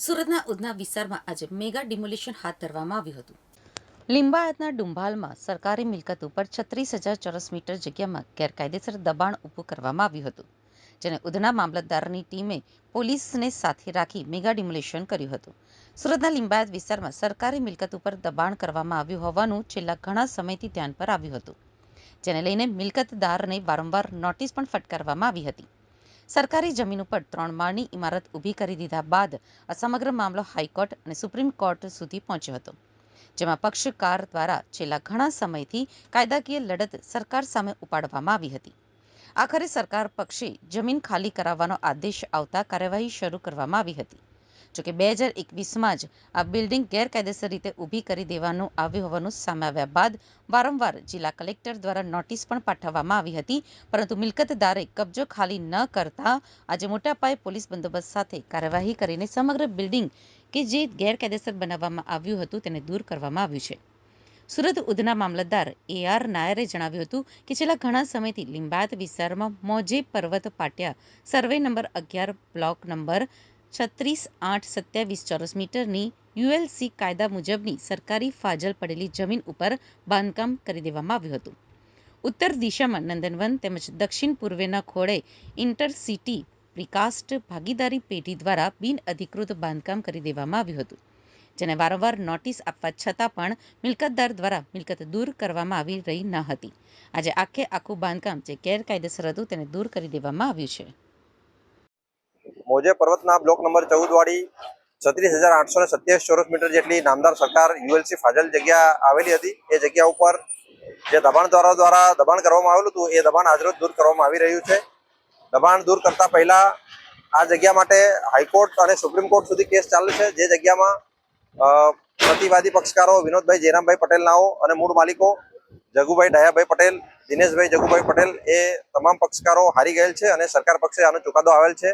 સુરતના ઉધના વિસ્તારમાં આજે મેગા ડિમોલિશન હાથ ધરવામાં આવ્યું હતું. લિંબાયતના ડુંભાલમાં સરકારી મિલકત ઉપર 36,000 ચોરસ મીટર જગ્યામાં ગેરકાયદેસર દબાણ ઊભું કરવામાં આવ્યું હતું, જેને ઉધના મામલતદારની ટીમે પોલીસને સાથે રાખી મેગા ડિમોલિશન કર્યું હતું. સુરતના લિંબાયત વિસ્તારમાં સરકારી મિલકત ઉપર દબાણ કરવામાં આવ્યું હોવાનું છેલ્લા ઘણા સમયથી ધ્યાન પર આવ્યું હતું, જેને લઈને મિલકતદારને વારંવાર નોટિસ પણ ફટકારવામાં આવી હતી. સરકારી જમીન ઉપર 3 માળની ઇમારત ઊભી કરી દીધા બાદ આ સમગ્ર મામલો હાઈકોર્ટ અને સુપ્રીમ કોર્ટ સુધી પહોંચ્યો હતો, જેમાં પક્ષકાર દ્વારા છેલ્લા ઘણા સમયથી કાયદાકીય લડત સરકાર સામે ઉપાડવામાં આવી હતી. આખરે સરકાર પક્ષે જમીન ખાલી કરાવવાનો આદેશ આવતા કાર્યવાહી શરૂ કરવામાં આવી હતી. જોકે 2021માં જ આ બિલ્ડિંગ ગેરકાયદેસર રીતે ઊભી કરી દેવાનું આવ્યું હોવાનું સામે આવ્યા બાદ વારંવાર જિલ્લા કલેક્ટર દ્વારા નોટિસ પણ પાઠવવામાં આવી હતી, પરંતુ મિલકતદારે કબજો ખાલી ન કરતા આજે મોટા પાયે પોલીસ બંદોબસ્ત સાથે કાર્યવાહી કરીને સમગ્ર બિલ્ડિંગ કે જે ગેરકાયદેસર બનાવવામાં આવ્યું હતું તેને દૂર કરવામાં આવ્યું છે. સુરત ઉધના મામલતદાર AR નાયરે જણાવ્યું હતું કે છેલ્લા ઘણા સમયથી લિંબાયત વિસ્તારમાં મોજે પર્વત પાટિયા સર્વે નંબર 11 બ્લોક નંબર 36,827 ચોરસ મીટરની ULC કાયદા મુજબની સરકારી ફાજલ પડેલી જમીન ઉપર બાંધકામ કરી દેવામાં આવ્યું હતું. ઉત્તર દિશામાં નંદનવન તેમજ દક્ષિણ પૂર્વેના ખોળે ઇન્ટરસિટી પ્રિકાસ્ટ ભાગીદારી પેઢી દ્વારા બિનઅધિકૃત બાંધકામ કરી દેવામાં આવ્યું હતું, જેને વારંવાર નોટિસ આપવા છતાં પણ મિલકતદાર દ્વારા મિલકત દૂર કરવામાં આવી રહી ન હતી. આજે આખે આખું બાંધકામ જે ગેરકાયદેસર હતું તેને દૂર કરી દેવામાં આવ્યું છે. મોજે પર્વતના બ્લોક નંબર 14 વાળી 36,827 ચોરસ મીટર જેટલી નામદાર સરકાર ULC ફાજલ જગ્યા આવેલી હતી. એ જગ્યા ઉપર જે દબાણદારો દ્વારા દબાણ કરવામાં આવેલું હતું એ દબાણ આજરોજ દૂર કરવામાં આવી રહ્યું છે. દબાણ દૂર કરતા પહેલા આ જગ્યા માટે હાઈકોર્ટ અને સુપ્રીમ કોર્ટ સુધી કેસ ચાલે છે. જે જગ્યામાં પ્રતિવાદી પક્ષકારો વિનોદભાઈ જયરામભાઈ પટેલ નાઓ અને મૂળ માલિકો જગુભાઈ ડાયાભાઈ પટેલ, દિનેશભાઈ જગુભાઈ પટેલ એ તમામ પક્ષકારો હારી ગયેલ છે અને સરકાર પક્ષે આનો ચુકાદો આવેલ છે.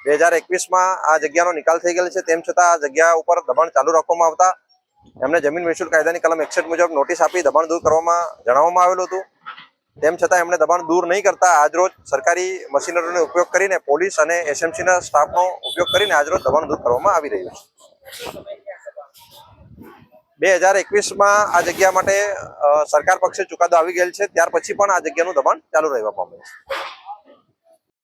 2021માં આ જગ્યાનો નિકાલ થઈ ગયેલ છે. તેમ છતાં આ જગ્યા ઉપર દબાણ ચાલુ રાખવામાં આવતા એમને જમીન મહેસૂલ કાયદાની કલમ 61 મુજબ નોટિસ આપી દબાણ દૂર કરવામાં જણાવવામાં આવેલું હતું. તેમ છતાં એમણે દબાણ દૂર નહીં કરતા આજરોજ સરકારી મશીનરીનો ઉપયોગ કરીને પોલીસ અને SMCના સ્ટાફનો ઉપયોગ કરીને આજરોજ દબાણ દૂર કરવામાં આવી રહ્યું છે. 2021માં આ જગ્યા માટે સરકાર પક્ષે ચુકાદો આવી ગયેલ છે. ત્યાર પછી પણ આ જગ્યાનું દબાણ ચાલુ રહેવા પામેલ છે.